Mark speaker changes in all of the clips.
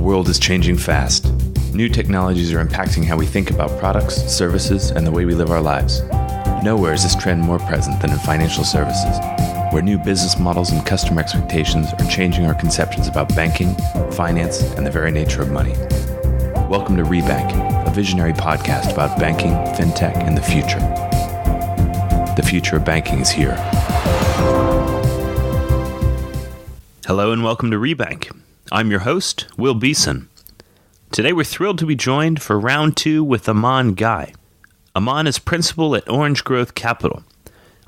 Speaker 1: world is changing fast. New technologies are impacting how we think about products, services, and the way we live our lives. Nowhere is this trend more present than in financial services, where new business models and customer expectations are changing our conceptions about banking, finance, and the very nature of money. Welcome to Rebank, a visionary podcast about banking, fintech, and the future. The future of banking is here. Hello and welcome to Rebank. I'm your host, Will Beeson. Today we're thrilled to be joined for round 2 with Aman Ghei. Aman is principal at Orange Growth Capital,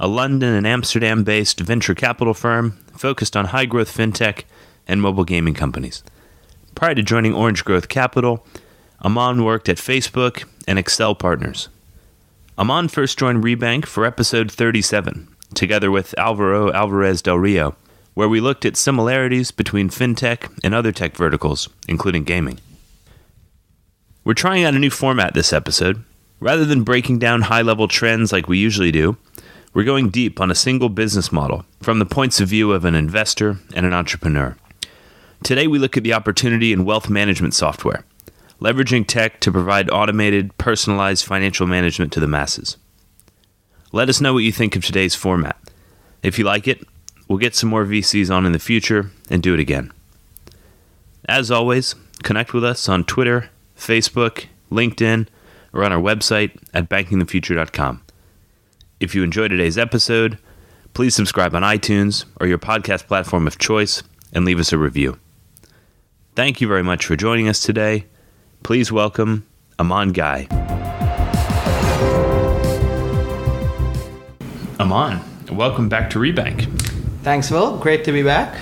Speaker 1: a London and Amsterdam-based venture capital firm focused on high-growth fintech and mobile gaming companies. Prior to joining Orange Growth Capital, Aman worked at Facebook and Excel Partners. Aman first joined Rebank for episode 37, together with Alvaro Alvarez del Rio, where we looked at similarities between fintech and other tech verticals, including gaming. We're trying out a new format this episode. Rather than breaking down high-level trends like we usually do, we're going deep on a single business model from the points of view of an investor and an entrepreneur. Today we look at the opportunity in wealth management software, leveraging tech to provide automated, personalized financial management to the masses. Let us know what you think of today's format. If you like it, we'll get some more VCs on in the future and do it again. As always, connect with us on Twitter, Facebook, LinkedIn, or on our website at bankingthefuture.com. If you enjoyed today's episode, please subscribe on iTunes or your podcast platform of choice and leave us a review. Thank you very much for joining us today. Please welcome Aman Ghei. Aman, welcome back to Rebank.
Speaker 2: Thanks, Will. Great to be back.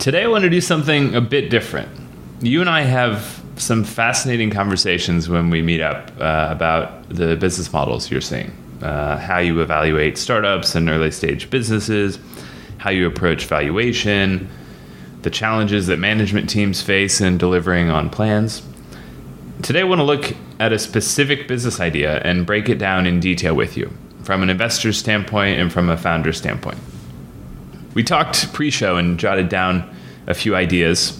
Speaker 1: Today I want to do something a bit different. You and I have some fascinating conversations when we meet up about the business models you're seeing, how you evaluate startups and early stage businesses, how you approach valuation, the challenges that management teams face in delivering on plans. Today I want to look at a specific business idea and break it down in detail with you, from an investor's standpoint and from a founder's standpoint. We talked pre-show and jotted down a few ideas.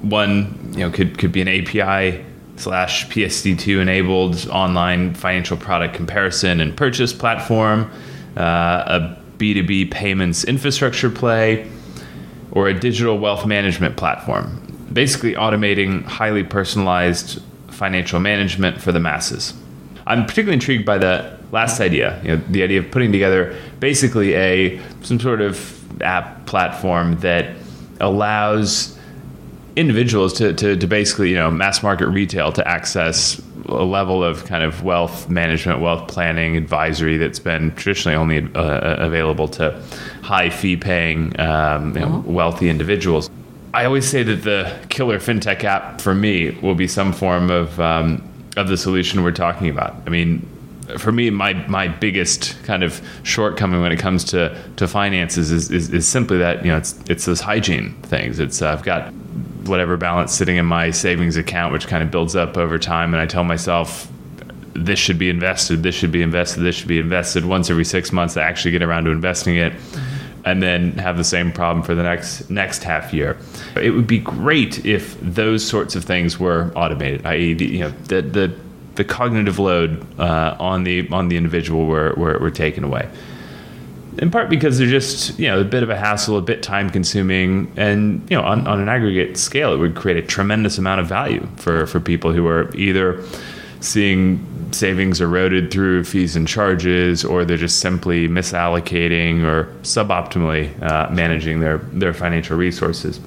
Speaker 1: One, could be an API/PSD2 enabled online financial product comparison and purchase platform, a B2B payments infrastructure play, or a digital wealth management platform, basically automating highly personalized financial management for the masses. I'm particularly intrigued by the last idea, the idea of putting together basically some sort of app platform that allows individuals to basically, mass market retail to access a level of kind of wealth management, wealth planning, advisory that's been traditionally only available to high fee paying, wealthy individuals. I always say that the killer fintech app for me will be some form of the solution we're talking about. I mean, for me, my biggest kind of shortcoming when it comes to finances is simply that, it's those hygiene things. It's I've got whatever balance sitting in my savings account, which kind of builds up over time, and I tell myself, this should be invested, this should be invested, this should be invested. Once every 6 months, I actually get around to investing it, and then have the same problem for the next half year. It would be great if those sorts of things were automated, i.e., the cognitive load on the individual were taken away. In part because they're just a bit of a hassle, a bit time consuming, and on an aggregate scale, it would create a tremendous amount of value for people who are either seeing savings eroded through fees and charges, or they're just simply misallocating or suboptimally managing their financial resources.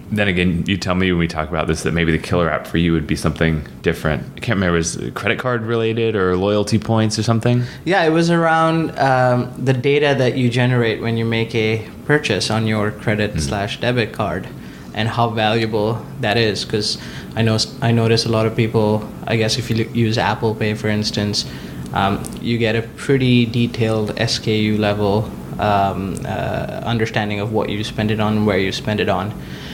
Speaker 1: Then again, you tell me when we talk about this that maybe the killer app for you would be something different. I can't remember, was it credit card related or loyalty points or something?
Speaker 2: Yeah, it was around the data that you generate when you make a purchase on your credit/debit card, and how valuable that is. Because I notice a lot of people, I guess if you use Apple Pay, for instance, you get a pretty detailed SKU level understanding of what you spend it on and where you spend it on.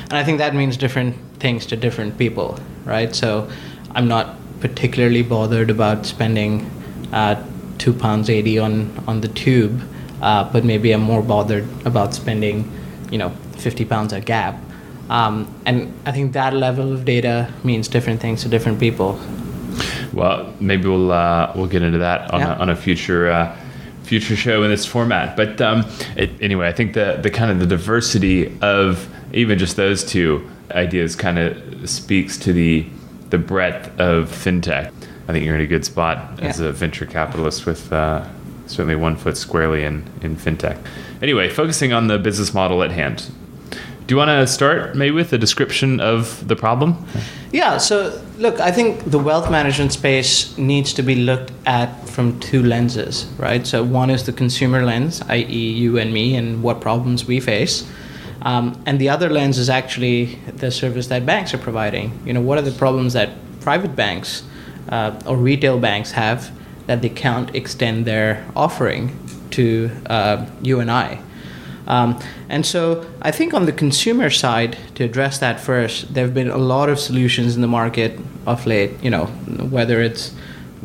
Speaker 2: And I think that means different things to different people, right? So I'm not particularly bothered about spending £2.80 on the tube, but maybe I'm more bothered about spending, £50 at Gap And I think that level of data means different things to different people.
Speaker 1: Well, maybe we'll get into that on a future show in this format. But anyway, I think the kind of the diversity of even just those two ideas kind of speaks to the breadth of fintech. I think you're in a good spot as a venture capitalist with certainly one foot squarely in fintech. Anyway, focusing on the business model at hand. Do you want to start maybe with a description of the problem?
Speaker 2: Yeah, so look, I think the wealth management space needs to be looked at from two lenses, right? So one is the consumer lens, i.e. you and me, and what problems we face. And the other lens is actually the service that banks are providing. What are the problems that private banks or retail banks have that they can't extend their offering to you and I? And so I think on the consumer side, to address that first, there have been a lot of solutions in the market of late, whether it's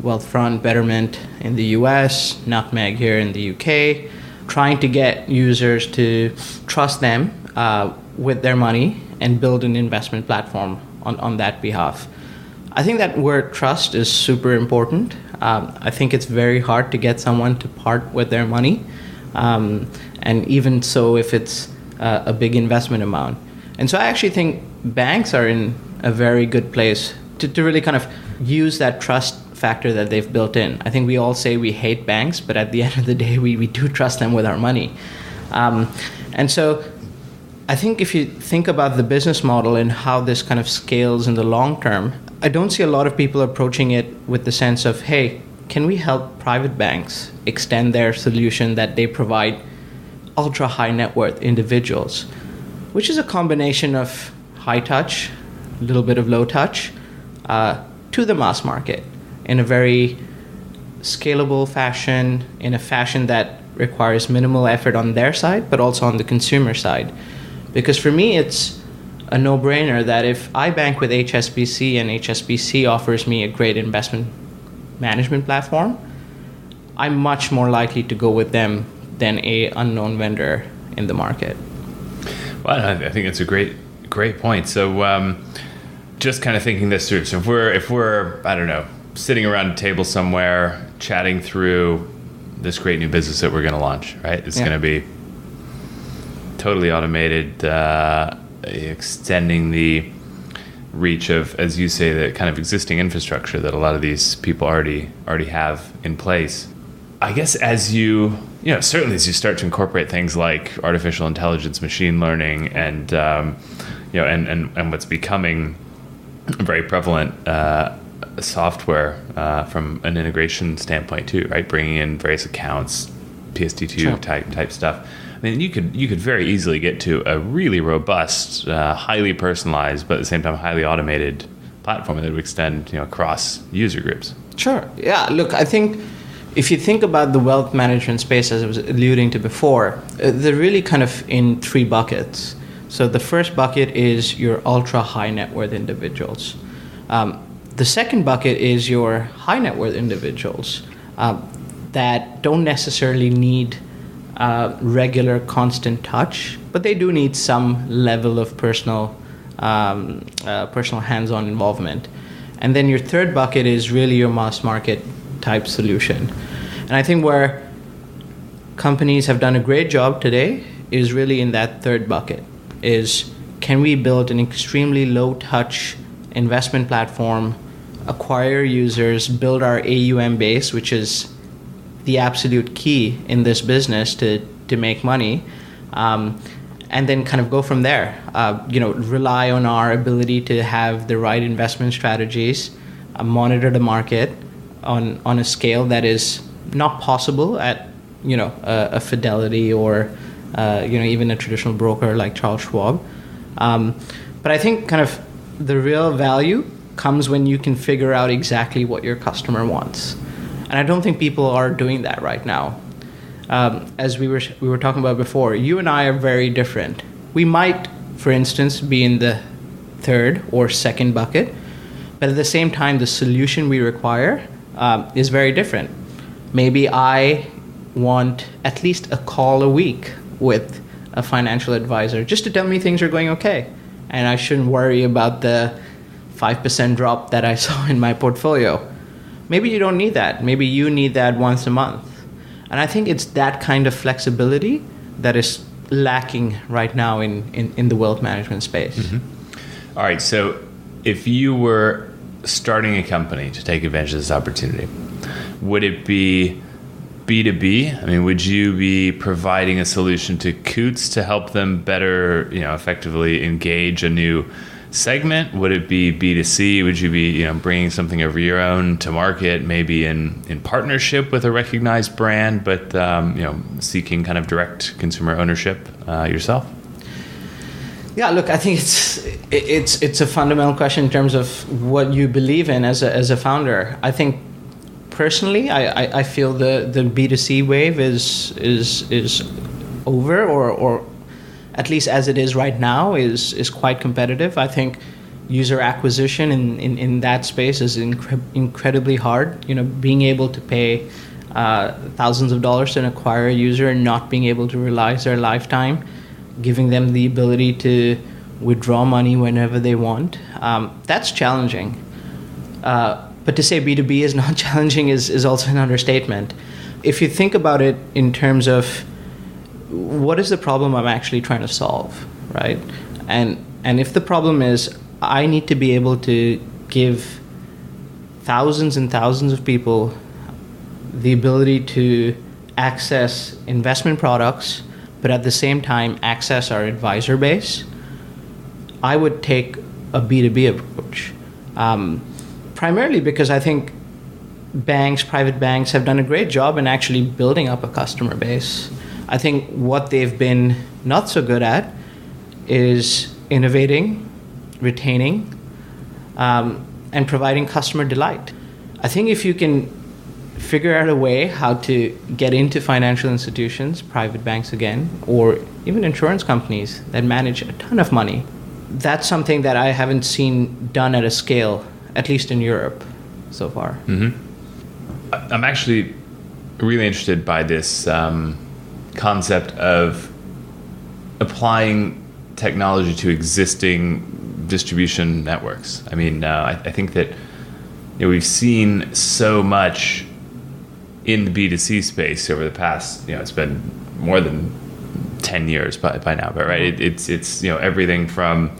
Speaker 2: Wealthfront, Betterment in the US, Nutmeg here in the UK, trying to get users to trust them with their money and build an investment platform on that behalf. I think that word trust is super important. I think it's very hard to get someone to part with their money. And even so, if it's a big investment amount. And so I actually think banks are in a very good place to really kind of use that trust factor that they've built in. I think we all say we hate banks, but at the end of the day, we do trust them with our money. And so I think if you think about the business model and how this kind of scales in the long term, I don't see a lot of people approaching it with the sense of, hey, can we help private banks extend their solution that they provide ultra high net worth individuals, which is a combination of high touch, a little bit of low touch, to the mass market in a very scalable fashion, in a fashion that requires minimal effort on their side, but also on the consumer side. Because for me, it's a no-brainer that if I bank with HSBC and HSBC offers me a great investment management platform, I'm much more likely to go with them than a unknown vendor in the market.
Speaker 1: Well, I think that's a great point. So just kind of thinking this through. So if we're I don't know, sitting around a table somewhere chatting through this great new business that we're going to launch, right? It's going to be totally automated, extending the reach of, as you say, the kind of existing infrastructure that a lot of these people already have in place. I guess as certainly as you start to incorporate things like artificial intelligence, machine learning, and and what's becoming very prevalent software from an integration standpoint too, right? Bringing in various accounts, PSD2 type stuff. I mean, you could very easily get to a really robust, highly personalized, but at the same time highly automated platform that would extend across user groups.
Speaker 2: Sure. Yeah. Look, I think if you think about the wealth management space, as I was alluding to before, they're really kind of in three buckets. So the first bucket is your ultra high net worth individuals. The second bucket is your high net worth individuals that don't necessarily need regular constant touch, but they do need some level of personal hands-on involvement. And then your third bucket is really your mass market type solution. And I think where companies have done a great job today is really in that third bucket, is can we build an extremely low touch investment platform, acquire users, build our AUM base, which is the absolute key in this business to make money, and then kind of go from there. Rely on our ability to have the right investment strategies, monitor the market on a scale that is not possible at a Fidelity or even a traditional broker like Charles Schwab. But I think kind of the real value comes when you can figure out exactly what your customer wants. And I don't think people are doing that right now. As we were talking about before, you and I are very different. We might, for instance, be in the third or second bucket, but at the same time, the solution we require is very different. Maybe I want at least a call a week with a financial advisor just to tell me things are going okay. and I shouldn't worry about the 5% drop that I saw in my portfolio. Maybe you don't need that. Maybe you need that once a month. And I think it's that kind of flexibility that is lacking right now in the wealth management space.
Speaker 1: Mm-hmm. All right. So if you were starting a company to take advantage of this opportunity, would it be B2B? I mean, would you be providing a solution to Coots to help them better, effectively engage a new segment? Would it be B2C? Would you be, bringing something of your own to market, maybe in partnership with a recognized brand, but seeking kind of direct consumer ownership yourself?
Speaker 2: Yeah, look, I think it's a fundamental question in terms of what you believe in as a founder. I think personally, I feel the B2C wave is over, or at least as it is right now, is quite competitive. I think user acquisition in that space is incredibly hard. Being able to pay thousands of dollars to acquire a user and not being able to realize their lifetime, giving them the ability to withdraw money whenever they want, that's challenging. But to say B2B is not challenging is also an understatement. If you think about it in terms of what is the problem I'm actually trying to solve, right? And if the problem is I need to be able to give thousands and thousands of people the ability to access investment products, but at the same time access our advisor base, I would take a B2B approach. Primarily because I think private banks have done a great job in actually building up a customer base. I think what they've been not so good at is innovating, retaining, and providing customer delight. I think if you can figure out a way how to get into financial institutions, private banks again, or even insurance companies that manage a ton of money, that's something that I haven't seen done at a scale, at least in Europe so far.
Speaker 1: Mm-hmm. I'm actually really interested by this concept of applying technology to existing distribution networks. I mean, I think that we've seen so much in the B2C space over the past, it's been more than 10 years by now, but right, it's everything from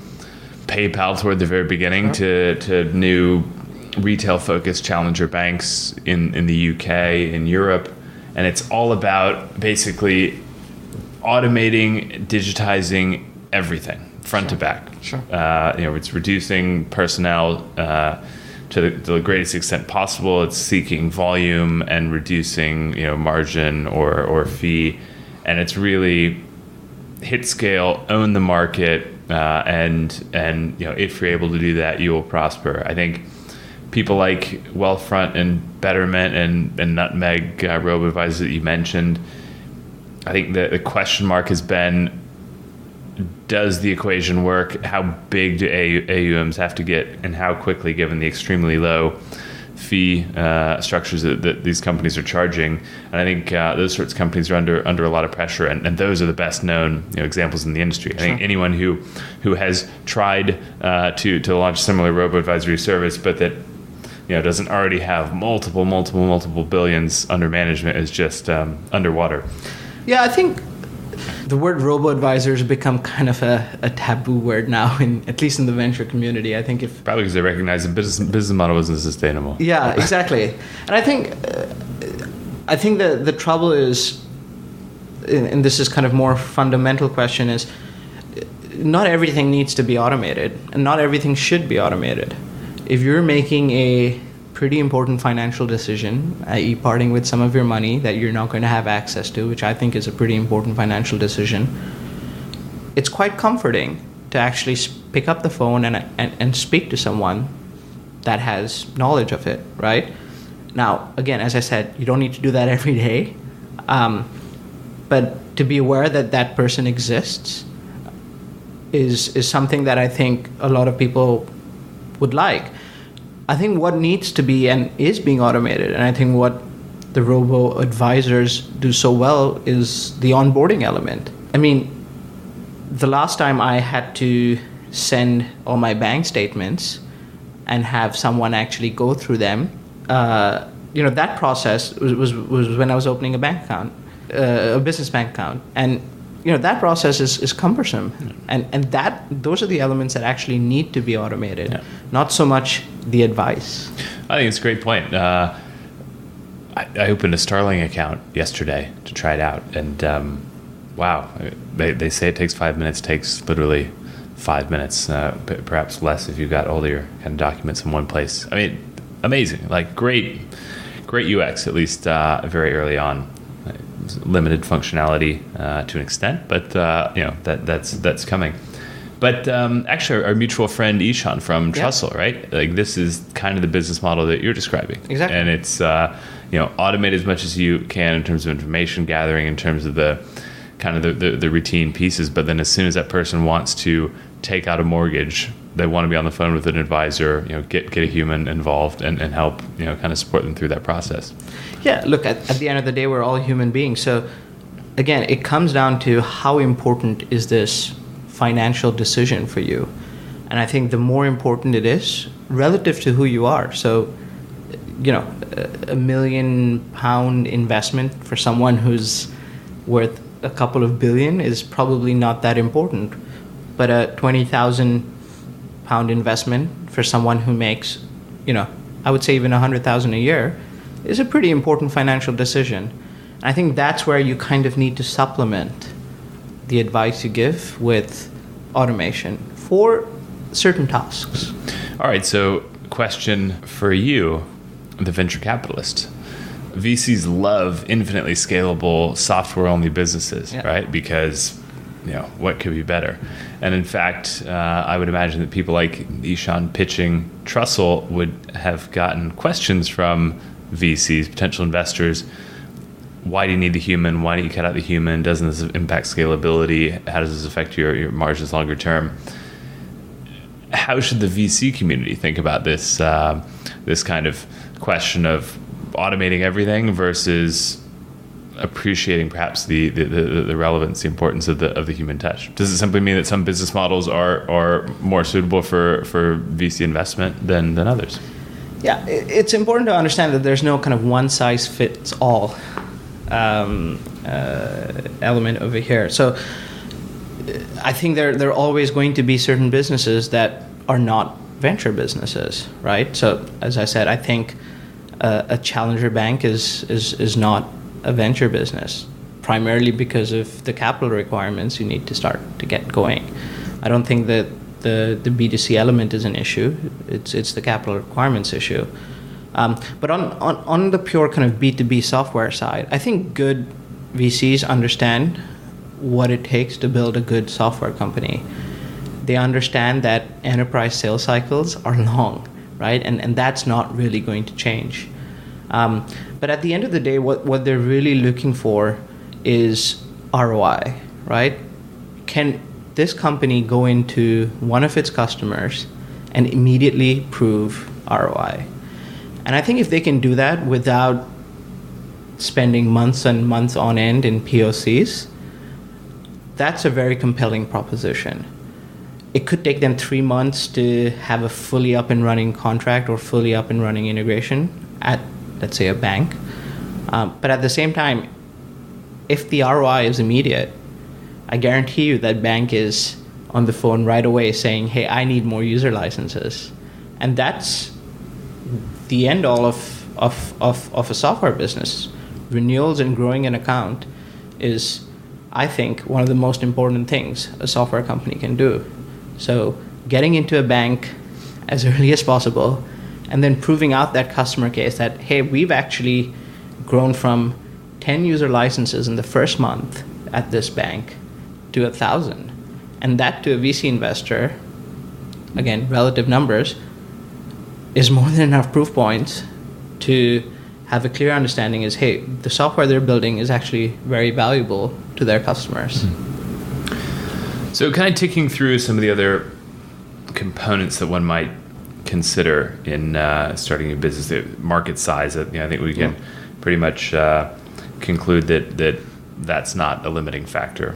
Speaker 1: PayPal toward the very beginning to new retail-focused challenger banks in the UK, in Europe, and it's all about basically automating, digitizing everything front to back.
Speaker 2: Sure.
Speaker 1: It's reducing personnel to the greatest extent possible. It's seeking volume and reducing margin or fee, and it's really hit scale, own the market, and if you're able to do that, you will prosper. I think people like Wealthfront and Betterment and Nutmeg, Robo Advisors that you mentioned, I think the question mark has been, does the equation work? How big do AUMs have to get, and how quickly, given the extremely low fee structures that these companies are charging? And I think those sorts of companies are under a lot of pressure, and those are the best known examples in the industry. I think anyone who has tried to launch similar robo-advisory service, but that doesn't already have multiple billions under management is just underwater.
Speaker 2: Yeah, I think the word robo-advisors become kind of a taboo word now, at least in the venture community. I think
Speaker 1: probably because they recognize the business model isn't sustainable.
Speaker 2: Yeah, exactly. And I think the trouble is, and this is kind of more fundamental question, is not everything needs to be automated, and not everything should be automated. If you're making a pretty important financial decision, i.e. parting with some of your money that you're not going to have access to, which I think is a pretty important financial decision, it's quite comforting to actually pick up the phone and speak to someone that has knowledge of it, right? Now, again, as I said, you don't need to do that every day, but to be aware that that person exists is something that I think a lot of people would like. I think what needs to be and is being automated, and I think what the robo-advisors do so well, is the onboarding element. I mean, the last time I had to send all my bank statements and have someone actually go through them. That process was when I was opening a bank account, a business bank account, and that process is cumbersome, and those are the elements that actually need to be automated, not so much the advice.
Speaker 1: I think it's a great point. I opened a Starling account yesterday to try it out, and wow, they say it takes 5 minutes. It takes literally 5 minutes, perhaps less if you've got all your kind of documents in one place. I mean, amazing, like great UX, at least very early on. Limited functionality to an extent, but that's coming. But actually, our mutual friend Ishan from Trussell, right? Like this is kind of the business model that you're describing,
Speaker 2: exactly.
Speaker 1: And it's automate as much as you can in terms of information gathering, in terms of the kind of the routine pieces. But then as soon as that person wants to take out a mortgage, they want to be on the phone with an advisor, get a human involved and help, kind of support them through that process.
Speaker 2: Yeah, look, at the end of the day, we're all human beings. So again, it comes down to how important is this financial decision for you. And I think the more important it is relative to who you are. So, £1 million investment for someone who's worth a couple of billion is probably not that important. But a £20,000 investment for someone who makes, I would say even 100,000 a year is a pretty important financial decision. I think that's where you kind of need to supplement the advice you give with automation for certain tasks.
Speaker 1: All right, so question for you, the venture capitalist. VCs love infinitely scalable software-only businesses, right? Because, what could be better? And in fact, I would imagine that people like Ishan pitching Trussell would have gotten questions from VCs, potential investors. Why do you need the human? Why don't you cut out the human? Doesn't this impact scalability? How does this affect your margins longer term? How should the VC community think about this this kind of question of automating everything versus appreciating perhaps the relevance, the importance of the human touch? Does it simply mean that some business models are more suitable for VC investment than others?
Speaker 2: Yeah, it's important to understand that there's no kind of one-size-fits-all element over here. So I think there are always going to be certain businesses that are not venture businesses, right? So as I said, I think a challenger bank is not a venture business, primarily because of the capital requirements you need to start to get going. I don't think that the B2C element is an issue. It's the capital requirements issue. But on the pure kind of B2B software side, I think good VCs understand what it takes to build a good software company. They understand that enterprise sales cycles are long, right? And that's not really going to change. But at the end of the day, what they're really looking for is ROI, right? Can this company go into one of its customers and immediately prove ROI? And I think if they can do that without spending months and months on end in POCs, that's a very compelling proposition. It could take them 3 months to have a fully up and running contract or fully up and running integration at, let's say, a bank. But at the same time, if the ROI is immediate, I guarantee you that bank is on the phone right away saying, hey, I need more user licenses. And that's the end all of a software business. Renewals and growing an account is, I think, one of the most important things a software company can do. So getting into a bank as early as possible and then proving out that customer case that, hey, we've actually grown from 10 user licenses in the first month at this bank to 1,000. And that to a VC investor, again, relative numbers, is more than enough proof points to have a clear understanding is, hey, the software they're building is actually very valuable to their customers.
Speaker 1: So kind of ticking through some of the other components that one might consider in starting a business, the market size, I think we can pretty much conclude that that's not a limiting factor.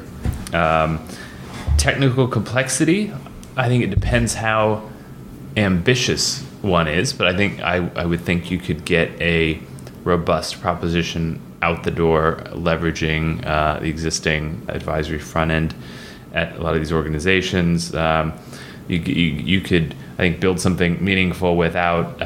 Speaker 1: Technical complexity, I think it depends how ambitious one is, but I think I would think you could get a robust proposition out the door, leveraging the existing advisory front end at a lot of these organizations. You could, I think, build something meaningful without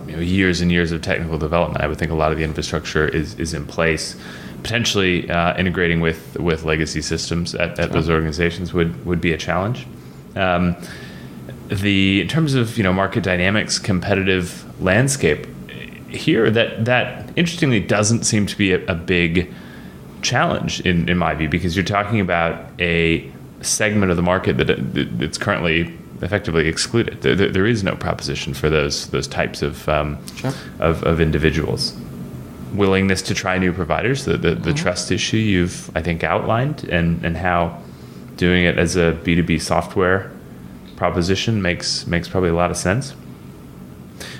Speaker 1: years and years of technical development. I would think a lot of the infrastructure is in place. Potentially integrating with legacy systems at those organizations would be a challenge. In terms of market dynamics, competitive landscape here, that interestingly doesn't seem to be a big challenge in my view, because you're talking about a segment of the market that's currently effectively excluded. There is no proposition for those types of individuals. Willingness to try new providers, the trust issue you've, I think, outlined, and how doing it as a B2B software proposition makes probably a lot of sense.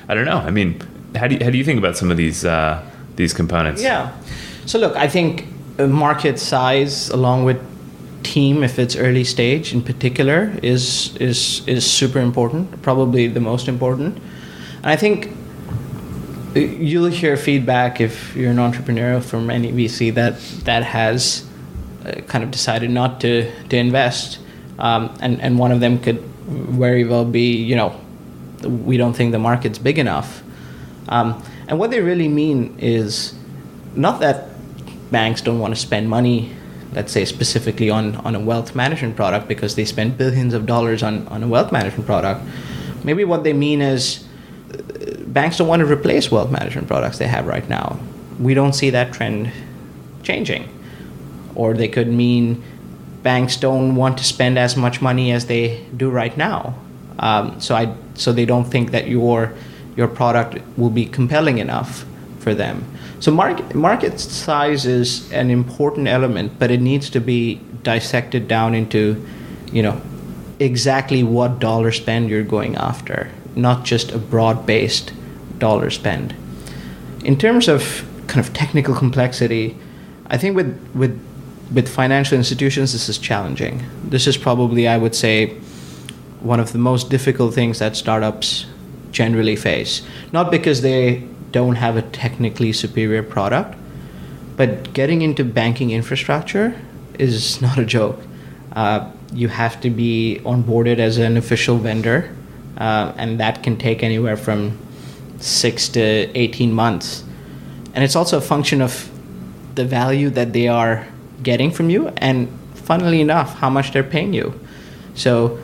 Speaker 1: I don't know. I mean, how do you think about some of these components?
Speaker 2: Yeah. So look, I think market size along with team, if it's early stage in particular, is super important, probably the most important. And I think you'll hear feedback if you're an entrepreneur from any VC that has kind of decided not to invest, and one of them could very well be, we don't think the market's big enough. And what they really mean is not that banks don't want to spend money, let's say specifically on a wealth management product, because they spend billions of dollars on a wealth management product. Maybe what they mean is banks don't want to replace wealth management products they have right now. We don't see that trend changing. Or they could mean banks don't want to spend as much money as they do right now. So they don't think that your product will be compelling enough for them. So market size is an important element, but it needs to be dissected down into, exactly what dollar spend you're going after, not just a broad-based dollar spend. In terms of kind of technical complexity, I think with financial institutions, this is challenging. This is probably, I would say, one of the most difficult things that startups generally face. Not because they don't have a technically superior product, but getting into banking infrastructure is not a joke. You have to be onboarded as an official vendor, and that can take anywhere from 6 to 18 months. And it's also a function of the value that they are getting from you, and funnily enough, how much they're paying you. So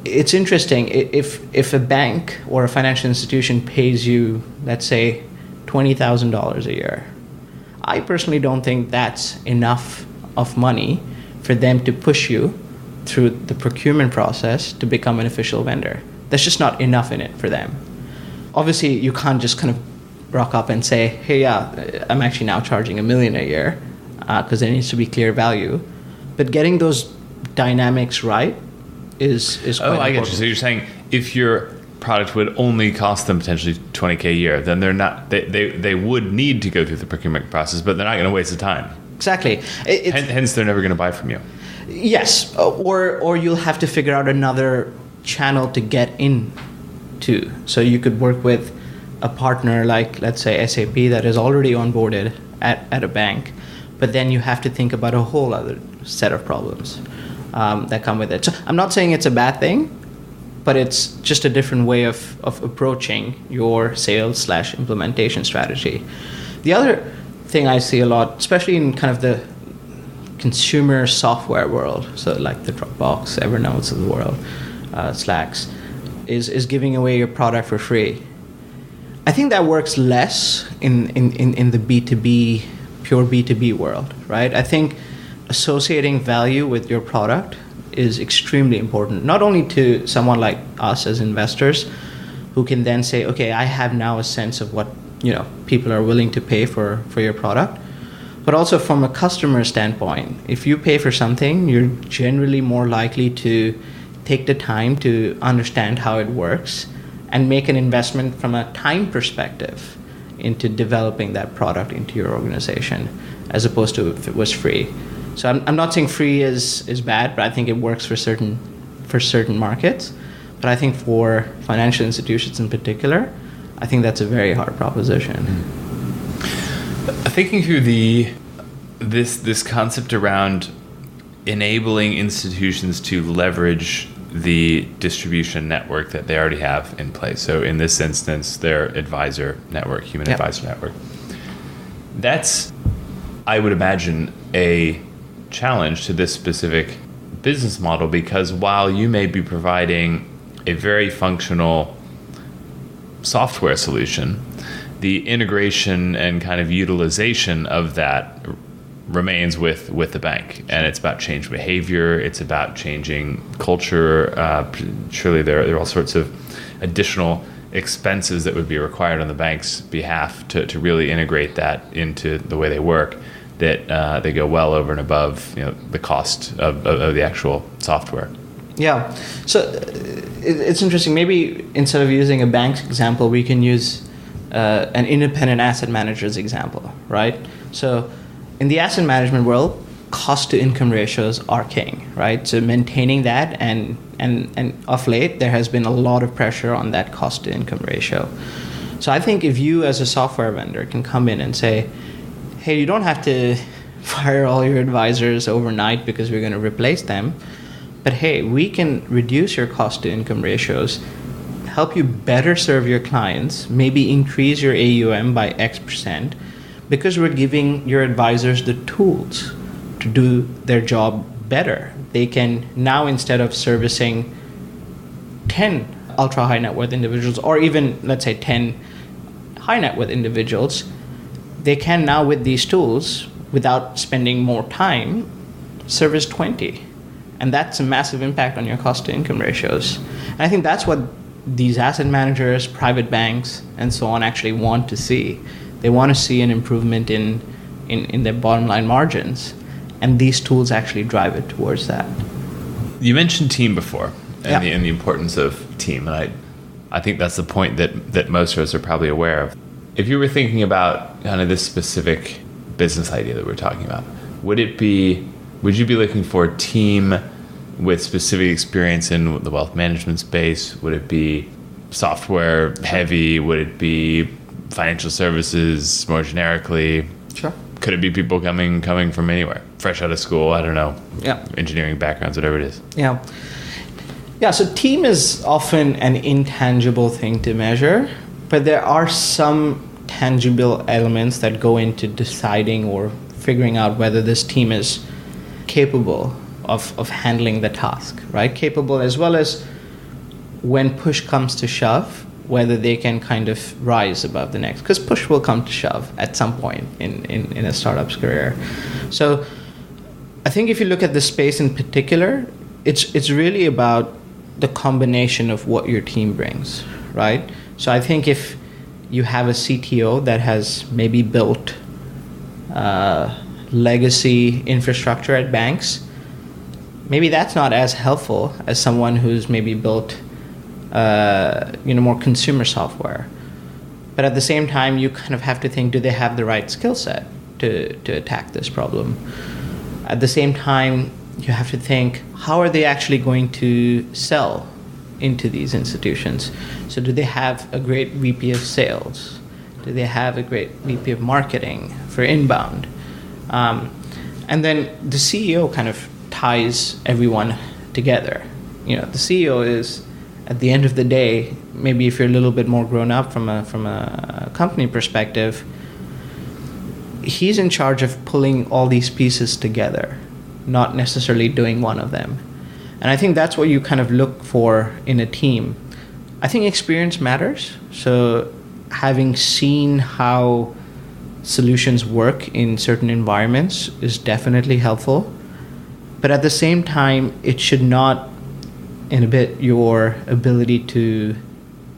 Speaker 2: it's interesting. If a bank or a financial institution pays you, let's say, $20,000 a year, I personally don't think that's enough of money for them to push you through the procurement process to become an official vendor. There's just not enough in it for them. Obviously, you can't just kind of rock up and say, hey, yeah, I'm actually now charging $1 million a year, because there needs to be clear value. But getting those dynamics right is quite important.
Speaker 1: I get you. So you're saying if your product would only cost them potentially $20K a year, then they're not. They would need to go through the procurement process, but they're not going to waste the time.
Speaker 2: Exactly.
Speaker 1: Hence, they're never going to buy from you.
Speaker 2: Yes, or you'll have to figure out another channel to get into. So you could work with a partner like, let's say, SAP that is already onboarded at a bank, but then you have to think about a whole other set of problems that come with it. So I'm not saying it's a bad thing, but it's just a different way of approaching your sales/implementation strategy. The other thing I see a lot, especially in kind of the consumer software world, so like the Dropbox, Evernotes of the world, Slacks, is giving away your product for free. I think that works less in the B2B, pure B2B world, right? I think associating value with your product is extremely important, not only to someone like us as investors, who can then say, okay, I have now a sense of what people are willing to pay for your product, but also from a customer standpoint. If you pay for something, you're generally more likely to take the time to understand how it works and make an investment from a time perspective into developing that product into your organization, as opposed to if it was free. So I'm not saying free is bad, but I think it works for certain markets. But I think for financial institutions in particular, I think that's a very hard proposition.
Speaker 1: Thinking through this concept around enabling institutions to leverage the distribution network that they already have in place. So in this instance, their advisor network, human advisor network. That's, I would imagine, a challenge to this specific business model, because while you may be providing a very functional software solution, the integration and kind of utilization of that remains with the bank, and it's about change behavior, it's about changing culture. Surely there are all sorts of additional expenses that would be required on the bank's behalf to really integrate that into the way they work, that they go well over and above the cost of the actual software.
Speaker 2: Yeah, so it's interesting. Maybe instead of using a bank's example, we can use an independent asset manager's example, right? So in the asset management world, cost to income ratios are king, right? So maintaining that, and of late, there has been a lot of pressure on that cost to income ratio. So I think if you as a software vendor can come in and say, hey, you don't have to fire all your advisors overnight because we're going to replace them, but hey, we can reduce your cost to income ratios, help you better serve your clients, maybe increase your AUM by X%, because we're giving your advisors the tools to do their job better. They can now, instead of servicing 10 ultra high net worth individuals, or even let's say 10 high net worth individuals, they can now, with these tools, without spending more time, service 20. And that's a massive impact on your cost to income ratios. And I think that's what these asset managers, private banks, and so on actually want to see. They want to see an improvement in their bottom line margins. And these tools actually drive it towards that.
Speaker 1: You mentioned team before, and the importance of team. And I think that's the point that most of us are probably aware of. If you were thinking about kind of this specific business idea that we're talking about, would you be looking for a team with specific experience in the wealth management space? Would it be software heavy? Would it be financial services more generically?
Speaker 2: Sure.
Speaker 1: Could it be people coming from anywhere, fresh out of school? I don't know.
Speaker 2: Yeah.
Speaker 1: Engineering backgrounds, whatever it is.
Speaker 2: Yeah. Yeah. So team is often an intangible thing to measure, but there are some tangible elements that go into deciding or figuring out whether this team is capable of handling the task, right? Capable, as well as when push comes to shove, whether they can kind of rise above the next, because push will come to shove at some point in a startup's career. So I think if you look at the space in particular, it's really about the combination of what your team brings, right? So I think if you have a CTO that has maybe built legacy infrastructure at banks, maybe that's not as helpful as someone who's maybe built more consumer software. But at the same time, you kind of have to think, do they have the right skill set to attack this problem? At the same time, you have to think, how are they actually going to sell into these institutions? So do they have a great VP of sales? Do they have a great VP of marketing for inbound? And then the CEO kind of ties everyone together. The CEO is, at the end of the day, maybe if you're a little bit more grown up from a company perspective, he's in charge of pulling all these pieces together, not necessarily doing one of them. And I think that's what you kind of look for in a team. I think experience matters. So having seen how solutions work in certain environments is definitely helpful. But at the same time, it should not inhibit your ability to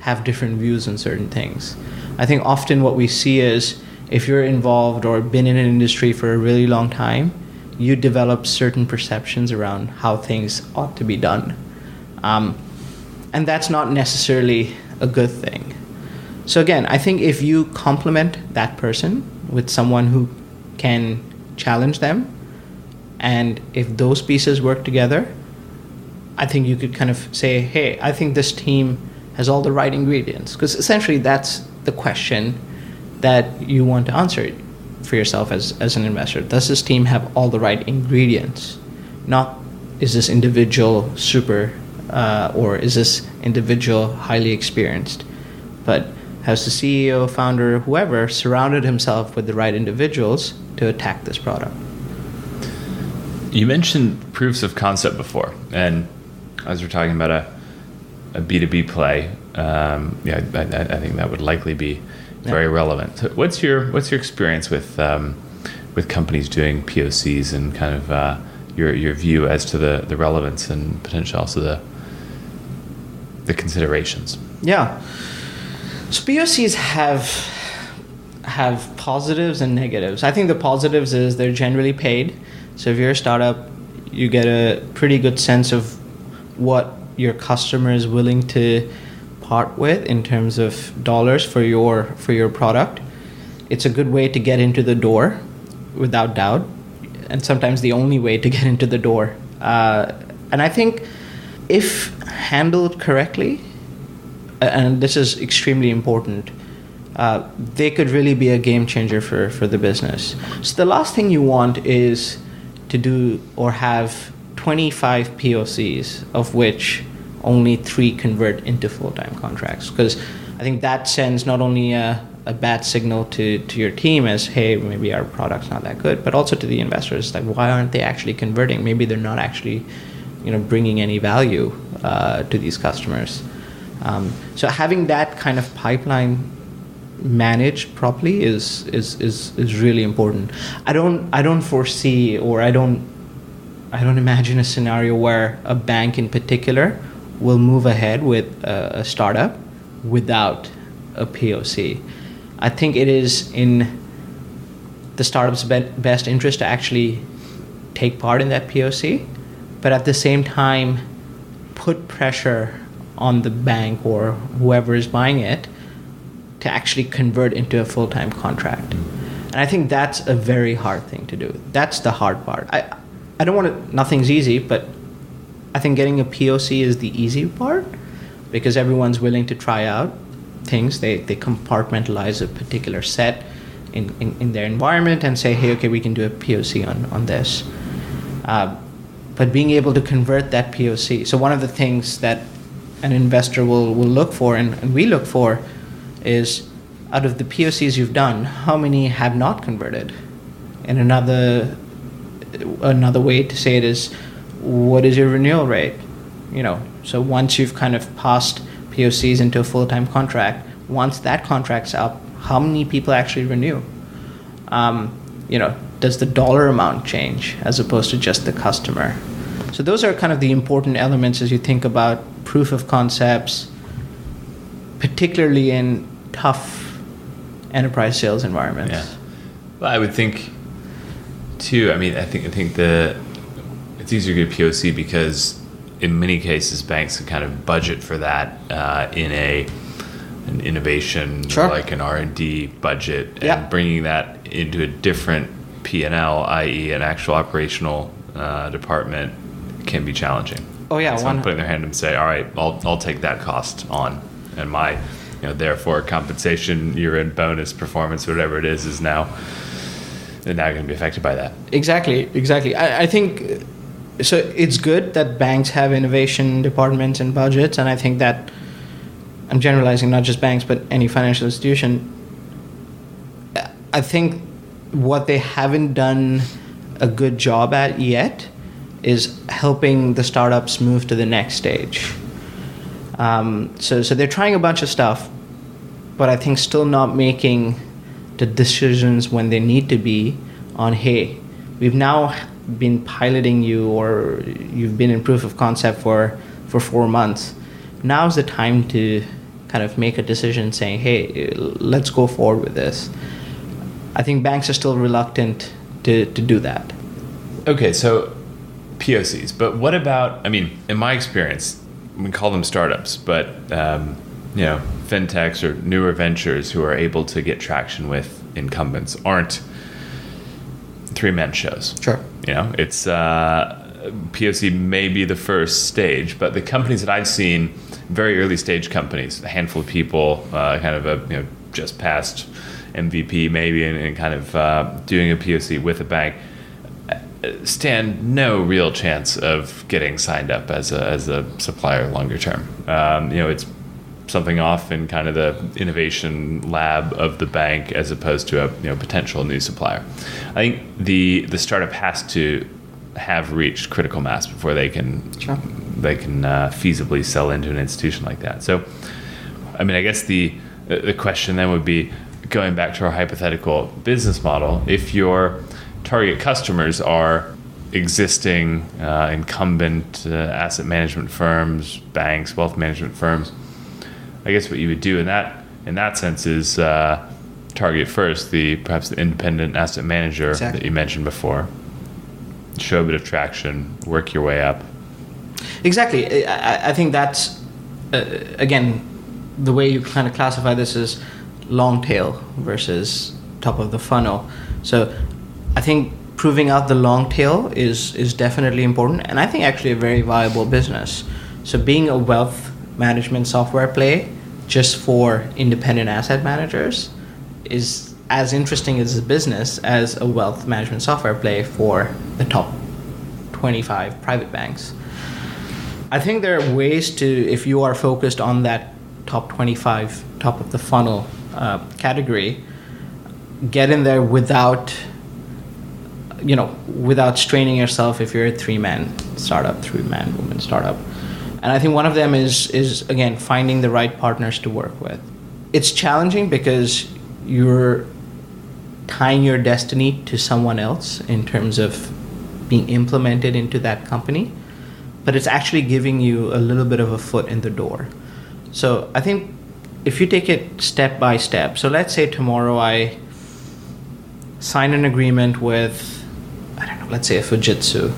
Speaker 2: have different views on certain things. I think often what we see is, if you're involved or been in an industry for a really long time, you develop certain perceptions around how things ought to be done. And that's not necessarily a good thing. So again, I think if you complement that person with someone who can challenge them, And if those pieces work together, I think you could kind of say, hey, I think this team has all the right ingredients. Because essentially that's the question that you want to answer for yourself as an investor. Does this team have all the right ingredients? Not, is this individual super, or is this individual highly experienced? But has the CEO, founder, whoever surrounded himself with the right individuals to attack this product?
Speaker 1: You mentioned proofs of concept before, and as we're talking about a B2B play, I think that would likely be very relevant. So what's your experience with companies doing POCs and kind of your view as to the relevance and potential, also the considerations?
Speaker 2: Yeah. So POCs have positives and negatives. I think the positives is they're generally paid. So if you're a startup, you get a pretty good sense of what your customer is willing to part with in terms of dollars for your product. It's a good way to get into the door, without doubt, and sometimes the only way to get into the door. And I think if handled correctly, and this is extremely important, they could really be a game changer for the business. So the last thing you want is to do or have 25 POCs, of which only 3 convert into full-time contracts. Because I think that sends not only a bad signal to your team as, hey, maybe our product's not that good, but also to the investors, like, why aren't they actually converting? Maybe they're not actually bringing any value to these customers. So having that kind of pipeline managed properly is really important. I don't foresee, or I don't imagine a scenario where a bank in particular will move ahead with a startup without a POC. I think it is in the startup's best interest to actually take part in that POC, but at the same time put pressure on the bank or whoever is buying it to actually convert into a full-time contract. And I think that's a very hard thing to do. That's the hard part. I don't want to, nothing's easy, but I think getting a POC is the easy part because everyone's willing to try out things. They compartmentalize a particular set in their environment and say, hey, okay, we can do a POC on this. But being able to convert that POC. So one of the things that an investor will look for, and we look for, is out of the POCs you've done, how many have not converted? And another way to say it is, what is your renewal rate? So once you've kind of passed POCs into a full-time contract, once that contract's up, how many people actually renew? Does the dollar amount change as opposed to just the customer? So those are kind of the important elements as you think about proof of concepts, particularly in tough enterprise sales environments.
Speaker 1: Yeah. Well, I would think too. I mean, I think it's easier to get a POC because in many cases banks can kind of budget for that in an innovation,
Speaker 2: sure,
Speaker 1: like an R&D budget,
Speaker 2: yeah,
Speaker 1: and bringing that into a different P&L, i.e. an actual operational department, can be challenging.
Speaker 2: Oh yeah,
Speaker 1: someone putting their hand up and say, all right, I'll take that cost on, and my therefore compensation, year-end bonus, performance, whatever it is now going to be affected by that.
Speaker 2: Exactly. I think so. It's good that banks have innovation departments and budgets, and I think that, I'm generalizing, not just banks but any financial institution. I think what they haven't done a good job at yet is helping the startups move to the next stage. So they're trying a bunch of stuff, but I think still not making the decisions when they need to be on, hey, we've now been piloting you, or you've been in proof of concept for 4 months. Now's the time to kind of make a decision saying, hey, let's go forward with this. I think banks are still reluctant to do that.
Speaker 1: Okay, so POCs, but what about, in my experience, we call them startups, but fintechs or newer ventures who are able to get traction with incumbents aren't three-man shows.
Speaker 2: Sure.
Speaker 1: It's POC may be the first stage, but the companies that I've seen, very early stage companies, a handful of people, kind of just past MVP maybe, and kind of doing a POC with a bank, stand no real chance of getting signed up as a supplier longer term. It's something off in kind of the innovation lab of the bank as opposed to a potential new supplier. I think the startup has to have reached critical mass before they can feasibly sell into an institution like that. So, I mean, I guess the question then would be, going back to our hypothetical business model, if your target customers are existing incumbent asset management firms, banks, wealth management firms, I guess what you would do in that sense is target first perhaps the independent asset manager that you mentioned before. Show a bit of traction, work your way up.
Speaker 2: Exactly. I think that's again, the way you kind of classify this is long tail versus top of the funnel. So I think proving out the long tail is definitely important, and I think actually a very viable business. So being a wealth management software play just for independent asset managers is as interesting as a business as a wealth management software play for the top 25 private banks. I think there are ways to, if you are focused on that top 25, top of the funnel category, get in there without straining yourself if you're a three-man woman startup. And I think one of them is again, finding the right partners to work with. It's challenging because you're tying your destiny to someone else in terms of being implemented into that company, but it's actually giving you a little bit of a foot in the door. So I think if you take it step by step, so let's say tomorrow I sign an agreement with, let's say a Fujitsu,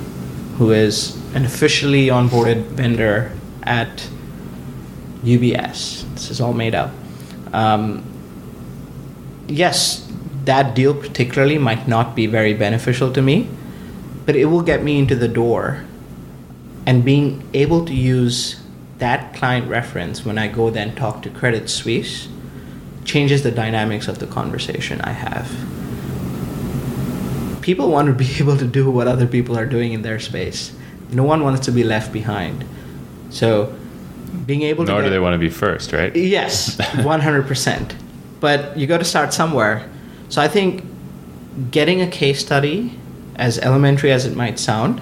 Speaker 2: who is an officially onboarded vendor at UBS. This is all made up. Yes, that deal particularly might not be very beneficial to me, but it will get me into the door. And being able to use that client reference when I go then talk to Credit Suisse changes the dynamics of the conversation I have. People want to be able to do what other people are doing in their space. No one wants to be left behind. So being able to...
Speaker 1: Nor do they want to be first, right?
Speaker 2: Yes, 100%. But you got to start somewhere. So I think getting a case study, as elementary as it might sound,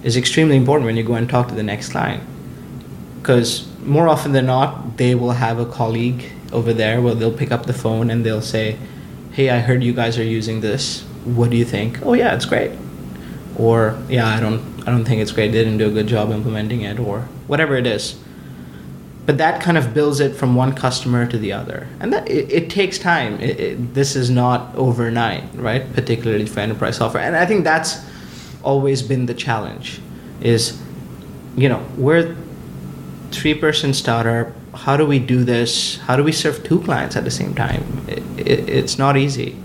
Speaker 2: is extremely important when you go and talk to the next client. Because more often than not, they will have a colleague over there where they'll pick up the phone and they'll say, hey, I heard you guys are using this. What do you think? Oh yeah, it's great. Or yeah, I don't think it's great. They didn't do a good job implementing it, or whatever it is. But that kind of builds it from one customer to the other. And that it takes time. This is not overnight, right? Particularly for enterprise software. And I think that's always been the challenge is, we're 3-person startup. How do we do this? How do we serve 2 clients at the same time? It's not easy.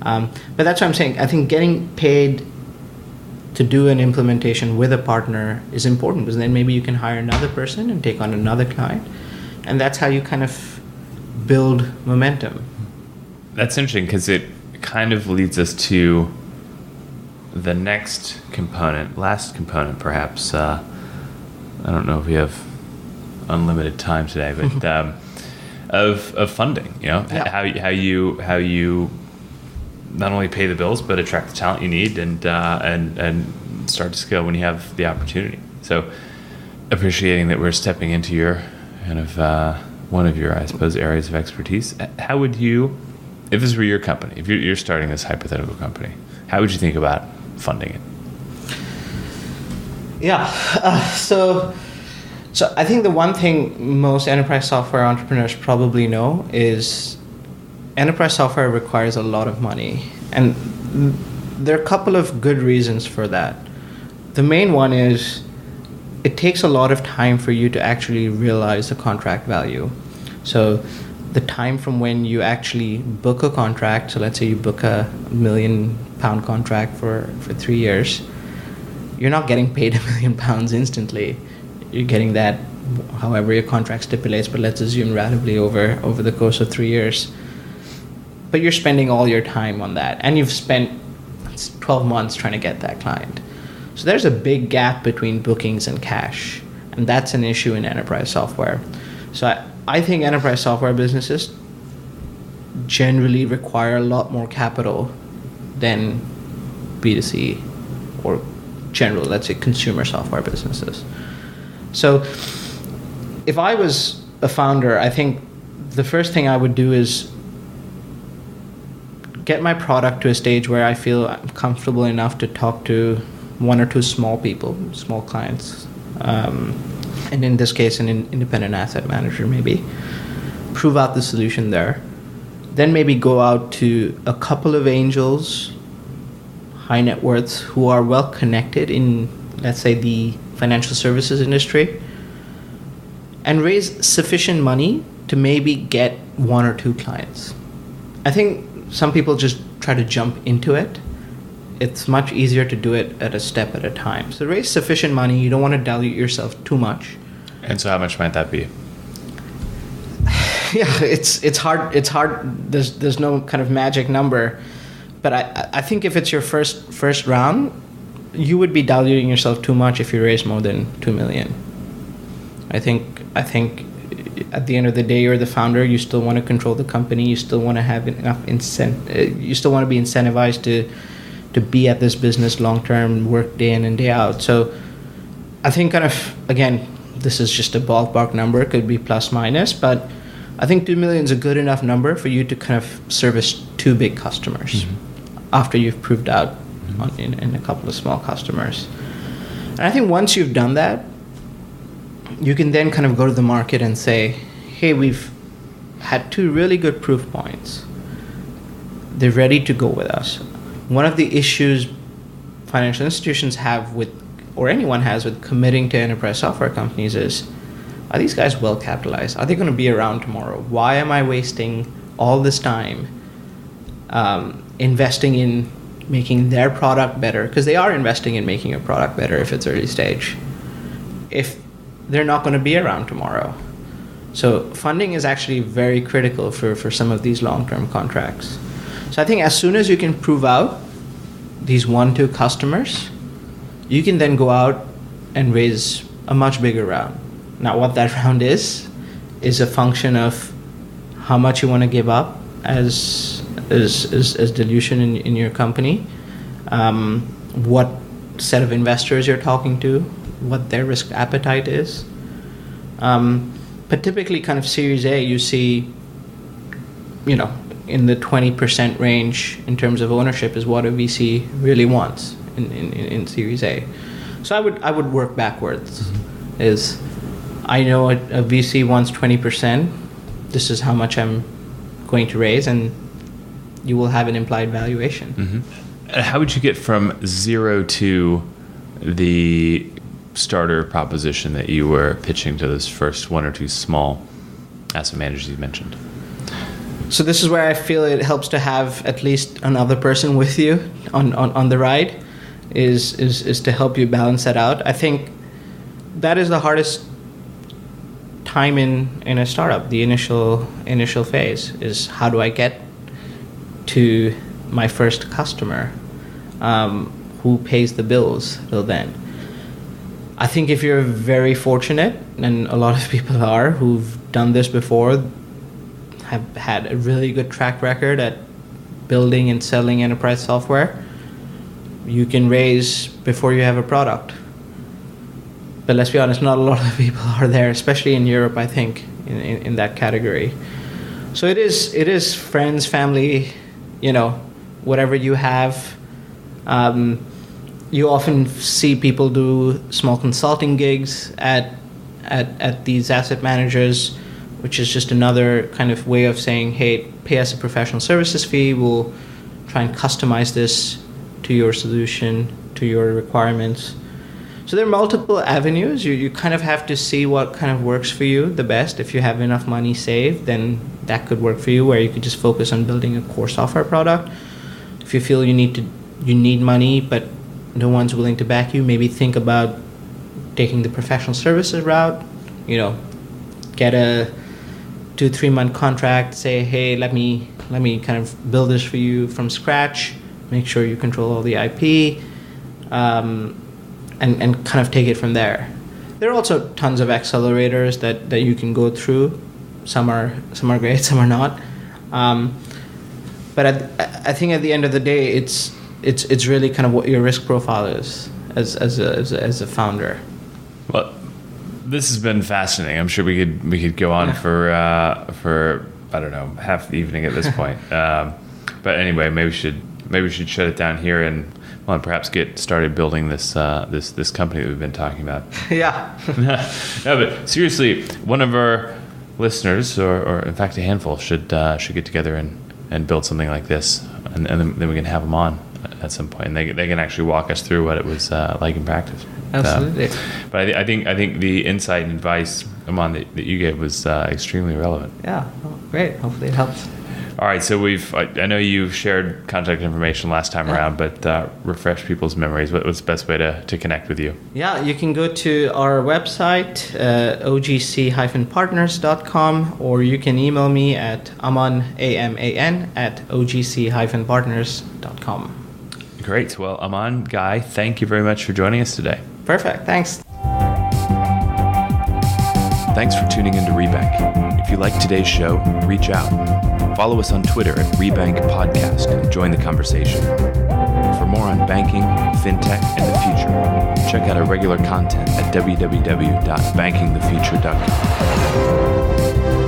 Speaker 2: But that's what I'm saying. I think getting paid to do an implementation with a partner is important, because then maybe you can hire another person and take on another client. And that's how you kind of build momentum. That's interesting, because it kind of leads us to the next component, last component perhaps. I don't know if we have unlimited time today, but of funding, how you not only pay the bills, but attract the talent you need and start to scale when you have the opportunity. So appreciating that we're stepping into your kind of one of your, I suppose, areas of expertise. How would you, if this were your company, if you're starting this hypothetical company, how would you think about funding it? Yeah. So I think the one thing most enterprise software entrepreneurs probably know is enterprise software requires a lot of money. And there are a couple of good reasons for that. The main one is it takes a lot of time for you to actually realize the contract value. So the time from when you actually book a contract, so let's say you book a £1 million contract for 3 years, you're not getting paid £1 million instantly. You're getting that however your contract stipulates, but let's assume ratably over the course of 3 years. But you're spending all your time on that, and you've spent 12 months trying to get that client. So there's a big gap between bookings and cash, and that's an issue in enterprise software. So I think enterprise software businesses generally require a lot more capital than B2C or general, let's say, consumer software businesses. So if I was a founder, I think the first thing I would do is get my product to a stage where I feel I'm comfortable enough to talk to one or two small clients. And in this case, an independent asset manager, maybe. Prove out the solution there. Then maybe go out to a couple of angels, high net worths, who are well connected in, let's say, the financial services industry, and raise sufficient money to maybe get one or two clients. I think some people just try to jump into it. It's much easier to do it at a step at a time. So raise sufficient money. You don't want to dilute yourself too much.
Speaker 1: And so how much might that be?
Speaker 2: Yeah, it's hard. It's hard. There's no kind of magic number. But I think if it's your first round, you would be diluting yourself too much if you raise more than 2 million. I think at the end of the day, you're the founder. You still want to control the company. You still want to have enough you still want to be incentivized to be at this business long term, work day in and day out. So I think kind of, again, this is just a ballpark number. It could be plus minus, but I think 2 million is a good enough number for you to kind of service 2 big customers after you've proved out in a couple of small customers. And I think once you've done that, you can then kind of go to the market and say, hey, we've had 2 really good proof points. They're ready to go with us. One of the issues financial institutions have with, or anyone has with committing to enterprise software companies is, are these guys well capitalized? Are they going to be around tomorrow? Why am I wasting all this time investing in making their product better? Because they are investing in making a product better if it's early stage, if they're not going to be around tomorrow. So funding is actually very critical for some of these long-term contracts. So I think as soon as you can prove out these 1-2 customers, you can then go out and raise a much bigger round. Now, what that round is a function of how much you want to give up as dilution in your company, what set of investors you're talking to, what their risk appetite is. But typically, kind of Series A, you see, in the 20% range in terms of ownership is what a VC really wants in Series A. So I would work backwards. Is I know a VC wants 20%. This is how much I'm going to raise, and you will have an implied valuation.
Speaker 1: How would you get from 0 to the starter proposition that you were pitching to those first 1 or 2 small asset managers you mentioned?
Speaker 2: So this is where I feel it helps to have at least another person with you on the ride, is to help you balance that out. I think that is the hardest time in a startup. The initial phase is, how do I get to my first customer? Who pays the bills till then? I think if you're very fortunate, and a lot of people are who've done this before, have had a really good track record at building and selling enterprise software, you can raise before you have a product. But let's be honest, not a lot of people are there, especially in Europe, I think, in that category. So it is friends, family, whatever you have. You often see people do small consulting gigs at these asset managers, which is just another kind of way of saying, hey, pay us a professional services fee. We'll try and customize this to your solution, to your requirements. So there are multiple avenues. You kind of have to see what kind of works for you the best. If you have enough money saved, then that could work for you, where you could just focus on building a core software product. If you feel you need money, but no one's willing to back you, maybe think about taking the professional services route. Get a 2-3 month contract. Say, hey, let me kind of build this for you from scratch. Make sure you control all the IP. And kind of take it from there. There are also tons of accelerators that you can go through. Some are great, some are not. But I think at the end of the day, it's really kind of what your risk profile is as a founder.
Speaker 1: Well, this has been fascinating. I'm sure we could go on for I don't know, half the evening at this point. But anyway, maybe we should shut it down here and perhaps get started building this company that we've been talking about.
Speaker 2: Yeah.
Speaker 1: No, but seriously, one of our listeners, or in fact a handful, should get together and build something like this, and then we can have them on at some point, and they can actually walk us through what it was like in practice.
Speaker 2: Absolutely.
Speaker 1: But I think the insight and advice, Aman, that you gave was extremely relevant.
Speaker 2: Yeah. Oh, great. Hopefully it helps.
Speaker 1: All right, so I know you shared contact information last time around, but refresh people's memories. What's the best way to connect with you?
Speaker 2: Yeah, you can go to our website, ogc-partners.com, or you can email me at aman, @ogc-partners.com.
Speaker 1: Great. Well, Aman Ghei, thank you very much for joining us today.
Speaker 2: Perfect. Thanks.
Speaker 1: Thanks for tuning into Rebank. If you like today's show, reach out. Follow us on Twitter at Rebank Podcast and join the conversation. For more on banking, fintech, and the future, check out our regular content at www.bankingthefuture.com.